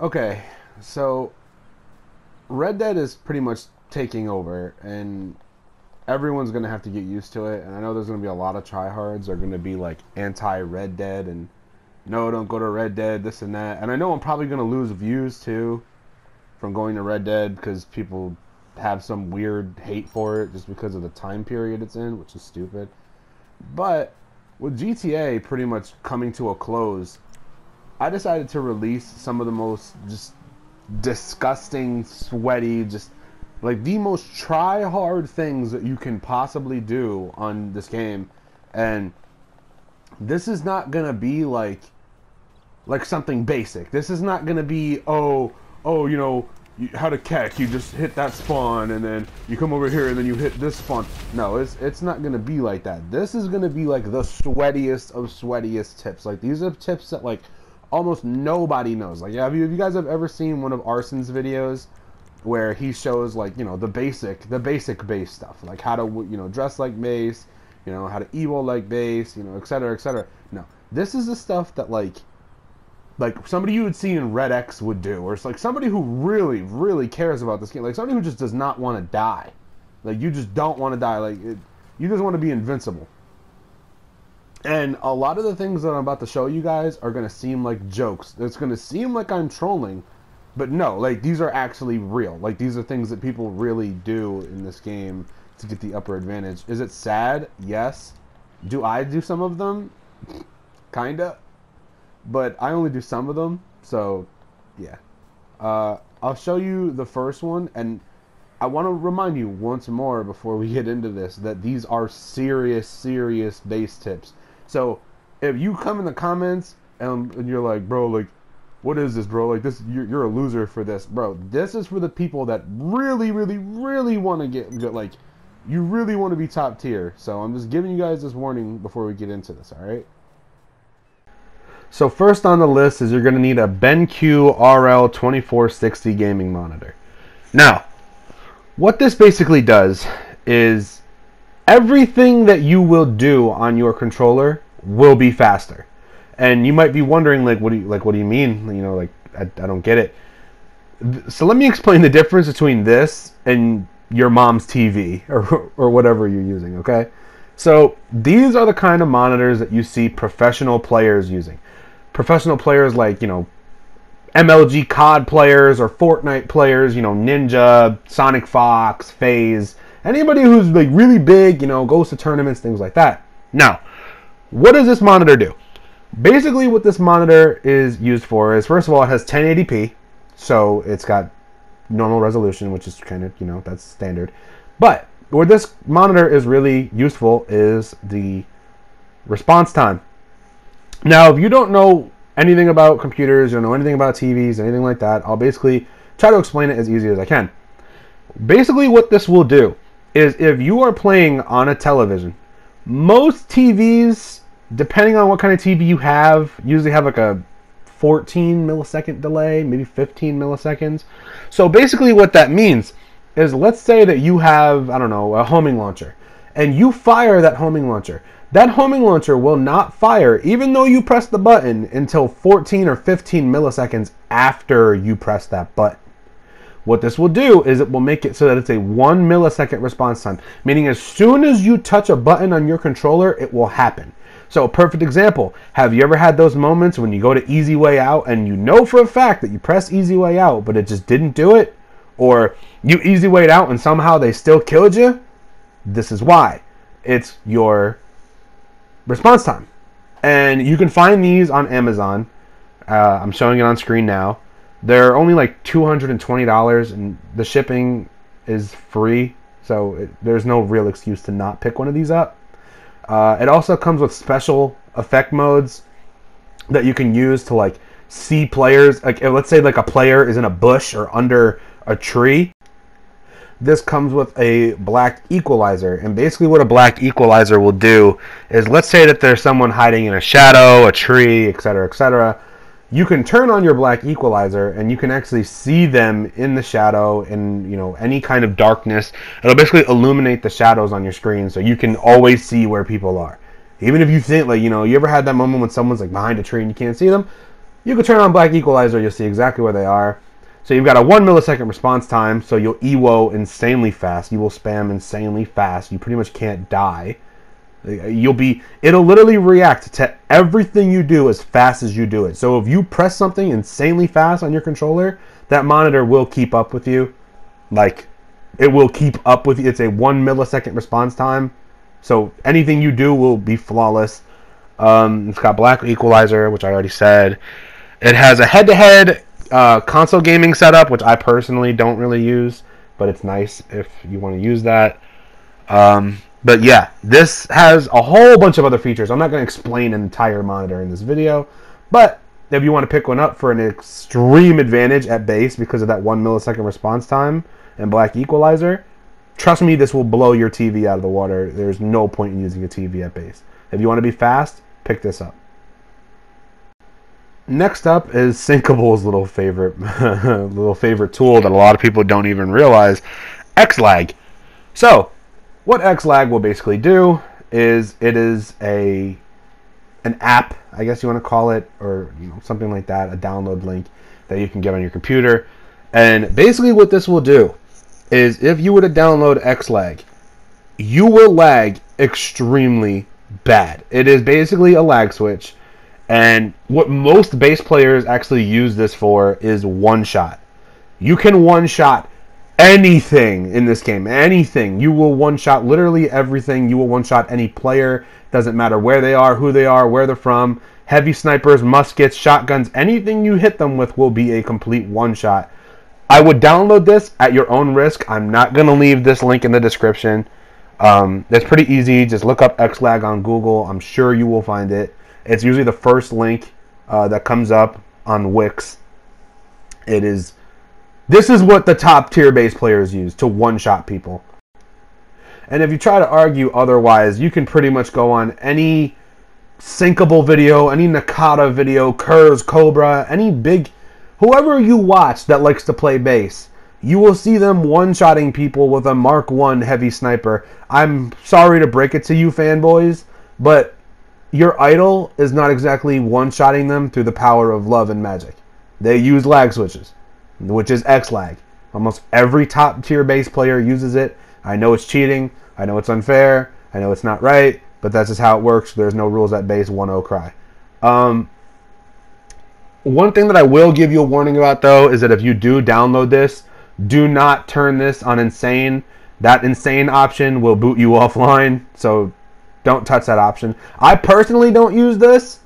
Okay, so Red Dead is pretty much taking over, and everyone's gonna have to get used to it. And I know there's gonna be a lot of tryhards are gonna be like anti-Red Dead and no, don't go to Red Dead, this and that. And I know I'm probably gonna lose views too from going to Red Dead because people have some weird hate for it just because of the time period it's in, which is stupid. But with GTA pretty much coming to a close, I decided to release some of the most just disgusting, sweaty, just like the most try-hard things that you can possibly do on this game. And this is not gonna be like something basic. This is not gonna be you know how to catch. You just hit that spawn and then you come over here and then you hit this spawn. No, it's not gonna be like that. This is gonna be like the sweatiest of sweatiest tips. Like these are tips that like almost nobody knows. Like have you guys have ever seen one of Arson's videos where he shows like the basic base stuff, like how to dress like base, how to evo like base, etc, etc. No, this is the stuff that like somebody you would see in Red X would do, or it's like somebody who really, really cares about this game, like somebody who just does not want to die. Like you just don't want to die. You just want to be invincible. And a lot of the things that I'm about to show you guys are going to seem like jokes. It's going to seem like I'm trolling, but no, like these are actually real. Like these are things that people really do in this game to get the upper advantage. Is it sad? Yes. Do I do some of them? Kinda. But I only do some of them, so yeah. I'll show you the first one, and I want to remind you once more before we get into this that these are serious base tips. So if you come in the comments and you're like, bro, like, what is this, bro? Like this, you're a loser for this, bro. This is for the people that really want to get like, you really want to be top tier. So I'm just giving you guys this warning before we get into this. All right. So first on the list is you're going to need a BenQ RL2460 gaming monitor. Now, what this basically does is everything that you will do on your controller will be faster. And you might be wondering, like, what do you mean? I don't get it. So let me explain the difference between this and your mom's TV or whatever you're using, okay? So these are the kind of monitors that you see professional players using. Professional players like, MLG COD players or Fortnite players, Ninja, Sonic Fox, FaZe, anybody who's like really big, goes to tournaments, things like that. Now, what does this monitor do? Basically what this monitor is used for is, first of all, it has 1080p, so it's got normal resolution, which is kind of, that's standard. But where this monitor is really useful is the response time. Now, if you don't know anything about computers, you don't know anything about TVs, anything like that, I'll basically try to explain it as easy as I can. Basically, what this will do is if you are playing on a television, most TVs, depending on what kind of TV you have, usually have like a 14 millisecond delay, maybe 15 milliseconds. So basically what that means is, let's say that you have, I don't know, a homing launcher, and you fire that homing launcher. That homing launcher will not fire even though you press the button until 14 or 15 milliseconds after you press that button. What this will do is it will make it so that it's a 1 millisecond response time, meaning as soon as you touch a button on your controller, it will happen. So a perfect example, have you ever had those moments when you go to easy way out and you know for a fact that you press easy way out but it just didn't do it? Or you easy wayed out and somehow they still killed you? This is why. It's your response time. And you can find these on Amazon. I'm showing it on screen now. They're only like $220 and the shipping is free, so there's no real excuse to not pick one of these up. It also comes with special effect modes that you can use to like see players. Like let's say like a player is in a bush or under a tree. This comes with a black equalizer, and basically what a black equalizer will do is, let's say that there's someone hiding in a shadow, a tree, etc., etc. You can turn on your black equalizer and you can actually see them in the shadow in any kind of darkness. It'll basically illuminate the shadows on your screen so you can always see where people are. Even if you think you ever had that moment when someone's like behind a tree and you can't see them? You can turn on Black Equalizer, you'll see exactly where they are. So you've got a 1 millisecond response time, so you'll EWO insanely fast. You will spam insanely fast. You pretty much can't die. It'll literally react to everything you do as fast as you do it. So if you press something insanely fast on your controller, that monitor will keep up with you. Like, it will keep up with you. It's a 1 millisecond response time. So anything you do will be flawless. It's got Black Equalizer, which I already said. It has a head-to-head console gaming setup, which I personally don't really use, but it's nice if you want to use that. But yeah, this has a whole bunch of other features. I'm not going to explain an entire monitor in this video, but if you want to pick one up for an extreme advantage at base because of that 1 millisecond response time and Black Equalizer, trust me, this will blow your TV out of the water. There's no point in using a TV at base. If you want to be fast, pick this up. Next up is Syncable's little favorite tool that a lot of people don't even realize, XLag. So, what XLag will basically do is it is an app, I guess you want to call it, or something like that, a download link that you can get on your computer. And basically what this will do is if you were to download XLag, you will lag extremely bad. It is basically a lag switch. And what most bass players actually use this for is one-shot. You can one-shot anything in this game. Anything. You will one-shot literally everything. You will one-shot any player. Doesn't matter where they are, who they are, where they're from. Heavy snipers, muskets, shotguns. Anything you hit them with will be a complete one-shot. I would download this at your own risk. I'm not going to leave this link in the description. It's pretty easy. Just look up XLag on Google. I'm sure you will find it. It's usually the first link that comes up on Wix. This is what the top tier bass players use to one-shot people. And if you try to argue otherwise, you can pretty much go on any Syncable video, any Nakata video, Kurz, Cobra, whoever you watch that likes to play bass, you will see them one-shotting people with a Mark I heavy sniper. I'm sorry to break it to you fanboys, but your idol is not exactly one-shotting them through the power of love and magic. They use lag switches, which is XLag. Almost every top-tier bass player uses it. I know it's cheating. I know it's unfair. I know it's not right, but that's just how it works. There's no rules at base. 1-0 cry. One thing that I will give you a warning about, though, is that if you do download this, do not turn this on insane. That insane option will boot you offline, so don't touch that option. I personally don't use this,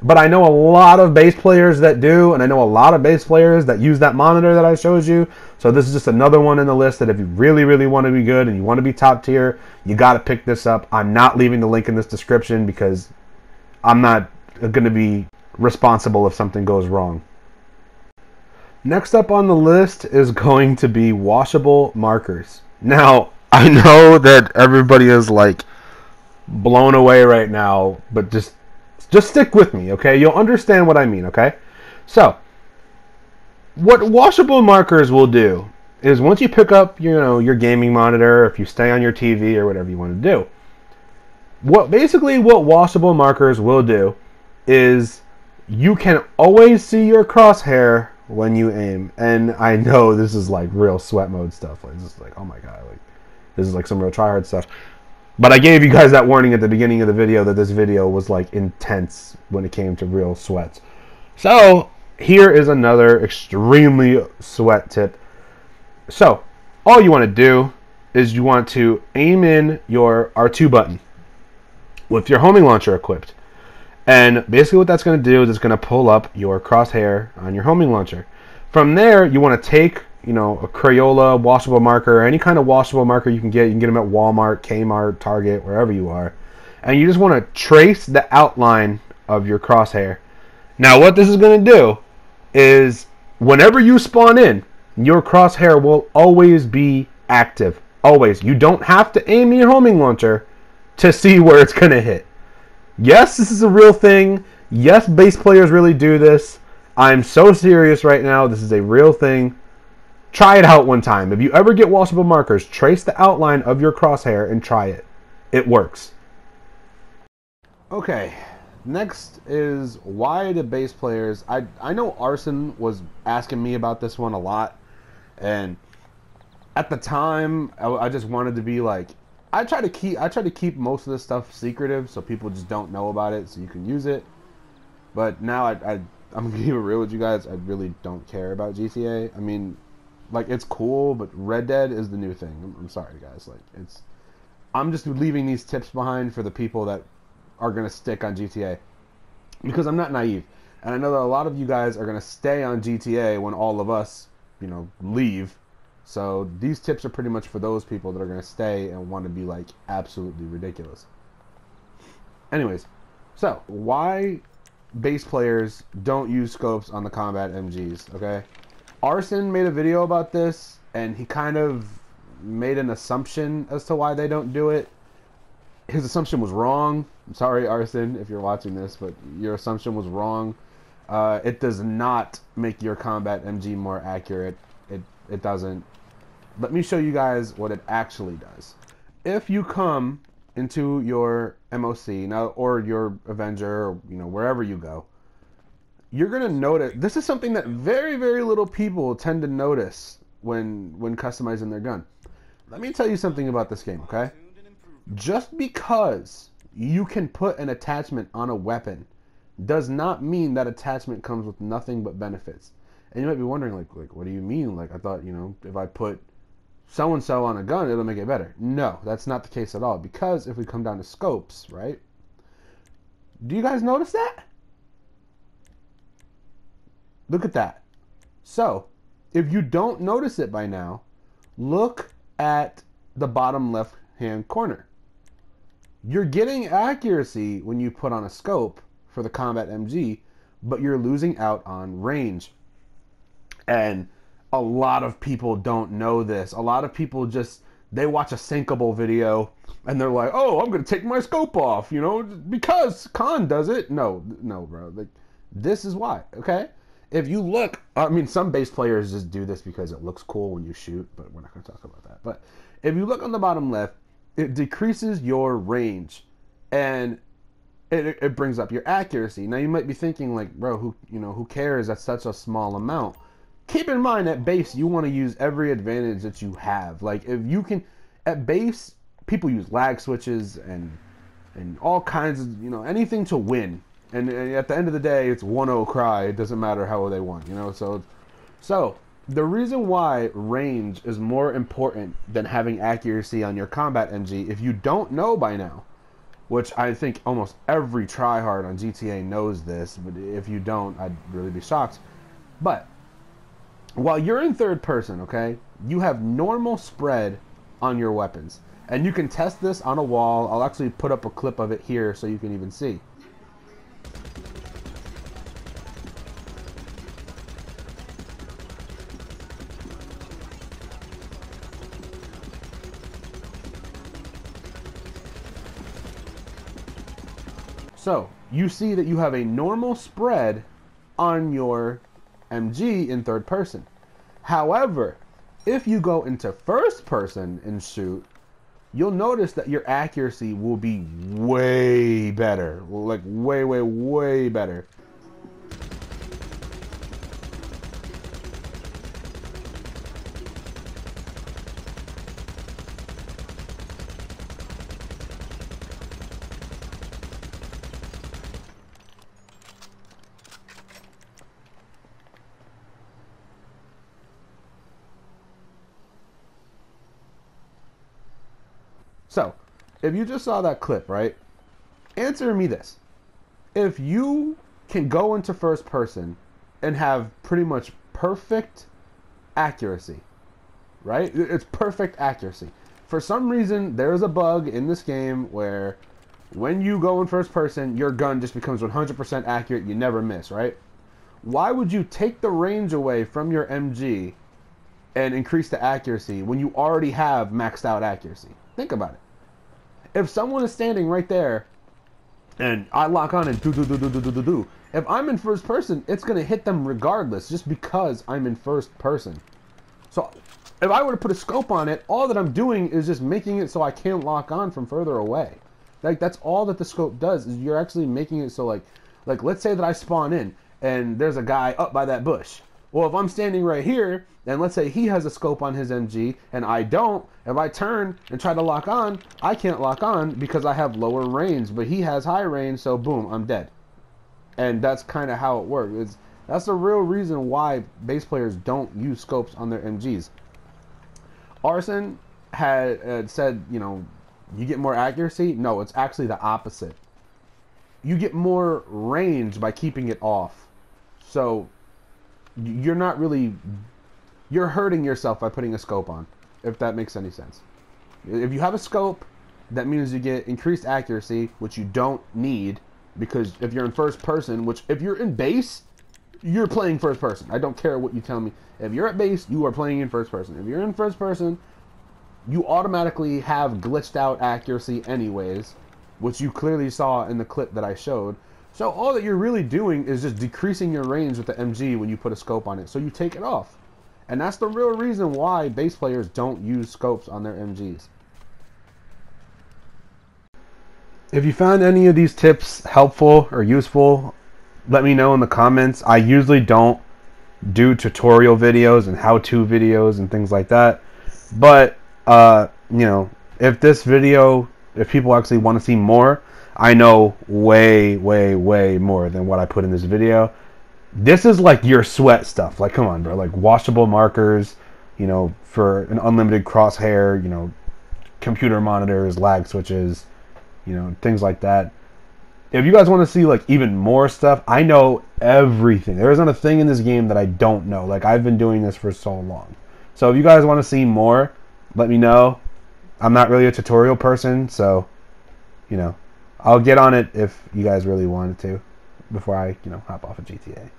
but I know a lot of bass players that do, and I know a lot of bass players that use that monitor that I showed you. So this is just another one in the list that if you really, really want to be good and you want to be top tier, you got to pick this up. I'm not leaving the link in this description because I'm not going to be responsible if something goes wrong. Next up on the list is going to be Washable Markers. Now, I know that everybody is like blown away right now, but just stick with me, okay? You'll understand what I mean, okay? So, what Washable Markers will do is once you pick up, your gaming monitor, if you stay on your TV or whatever you want to do, what Washable Markers will do is you can always see your crosshair when you aim. And I know this is like real sweat mode stuff. Like, this is like, oh my god, like this is like some real tryhard stuff. But I gave you guys that warning at the beginning of the video that this video was like intense when it came to real sweats. So here is another extremely sweat tip. So all you want to do is you want to aim in your R2 button with your homing launcher equipped. And basically what that's going to do is it's going to pull up your crosshair on your homing launcher. From there, you want to take, a Crayola washable marker, or any kind of washable marker you can get. You can get them at Walmart, Kmart, Target, wherever you are. And you just want to trace the outline of your crosshair. Now what this is going to do is whenever you spawn in, your crosshair will always be active. Always. You don't have to aim your homing launcher to see where it's going to hit. Yes, this is a real thing. Yes, bass players really do this. I'm so serious right now. This is a real thing. Try it out one time. If you ever get washable markers, trace the outline of your crosshair and try it. It works. Okay, Next is why do bass players... I know Arson was asking me about this one a lot, and at the time I just wanted to be like, I try to keep most of this stuff secretive so people just don't know about it so you can use it. But now I'm gonna be real with you guys. I really don't care about GTA. I mean, like, it's cool, but Red Dead is the new thing. I'm sorry, guys. Like, I'm just leaving these tips behind for the people that are going to stick on GTA, because I'm not naive, and I know that a lot of you guys are going to stay on GTA when all of us, leave. So these tips are pretty much for those people that are going to stay and want to be like absolutely ridiculous. Anyways, so why bass players don't use scopes on the combat MGs? Okay, Arson made a video about this, and he kind of made an assumption as to why they don't do it. His assumption was wrong. I'm sorry, Arson, if you're watching this, but your assumption was wrong. It does not make your combat MG more accurate. It doesn't. Let me show you guys what it actually does. If you come into your MOC now, or your Avenger, or wherever you go, you're gonna notice this is something that very, very little people tend to notice when customizing their gun. Let me tell you something about this game, okay? Just because you can put an attachment on a weapon does not mean that attachment comes with nothing but benefits. And you might be wondering, like, what do you mean? Like, I thought, if I put so-and-so on a gun, it'll make it better. No, that's not the case at all. Because if we come down to scopes, right? Do you guys notice that? Look at that. So, if you don't notice it by now, look at the bottom left-hand corner. You're getting accuracy when you put on a scope for the combat MG, but you're losing out on range. And a lot of people don't know this. A lot of people they watch a sinkable video and they're like, oh, I'm going to take my scope off, because Khan does it. No, bro. Like, this is why, okay? If you look, I mean, some bass players just do this because it looks cool when you shoot, but we're not going to talk about that. But if you look on the bottom left, it decreases your range, and it brings up your accuracy. Now you might be thinking, like, bro, who cares? That's such a small amount. Keep in mind, at base, you want to use every advantage that you have. Like, if you can, at base, people use lag switches and all kinds of, anything to win. And at the end of the day, it's 1-0 cry. It doesn't matter how they won, So the reason why range is more important than having accuracy on your combat MG, if you don't know by now, which I think almost every tryhard on GTA knows this, but if you don't, I'd really be shocked. But while you're in third person, okay, you have normal spread on your weapons. And you can test this on a wall. I'll actually put up a clip of it here so you can even see. So, you see that you have a normal spread on your MG in third person. However, if you go into first person and shoot, you'll notice that your accuracy will be way better. Like, way, way, way better. So, if you just saw that clip, right? Answer me this. If you can go into first person and have pretty much perfect accuracy, right? It's perfect accuracy. For some reason, there's a bug in this game where when you go in first person, your gun just becomes 100% accurate. You never miss, right? Why would you take the range away from your MG and increase the accuracy when you already have maxed out accuracy? Think about it. If someone is standing right there and I lock on and do, if I'm in first person, it's going to hit them regardless just because I'm in first person. So if I were to put a scope on it, all that I'm doing is just making it so I can't lock on from further away. Like, that's all that the scope does, is you're actually making it so, like let's say that I spawn in and there's a guy up by that bush. Well, if I'm standing right here, and let's say he has a scope on his MG and I don't, if I turn and try to lock on, I can't lock on because I have lower range, but he has high range, so boom, I'm dead. And that's kind of how it works. That's the real reason why base players don't use scopes on their MGs. Arson had said, you know, you get more accuracy. No, it's actually the opposite. You get more range by keeping it off. So you're not really, you're hurting yourself by putting a scope on, if that makes any sense. If you have a scope, that means you get increased accuracy, which you don't need, because if you're in first person, which if you're in base, you're playing first person. I don't care what you tell me. If you're at base, you are playing in first person. If you're in first person, you automatically have glitched out accuracy anyways, which you clearly saw in the clip that I showed. So all that you're really doing is just decreasing your range with the MG when you put a scope on it. So you take it off. And that's the real reason why base players don't use scopes on their MGs. If you found any of these tips helpful or useful, let me know in the comments. I usually don't do tutorial videos and how-to videos and things like that. But, you know, if this video, if people actually want to see more, I know way, way, way more than what I put in this video. This is like your sweat stuff. Like, come on, bro. Like, washable markers, you know, for an unlimited crosshair, you know, computer monitors, lag switches, you know, things like that. If you guys want to see, like, even more stuff, I know everything. There isn't a thing in this game that I don't know. Like, I've been doing this for so long. So if you guys want to see more, let me know. I'm not really a tutorial person, so, you know, I'll get on it if you guys really wanted to before I, you know, hop off of GTA.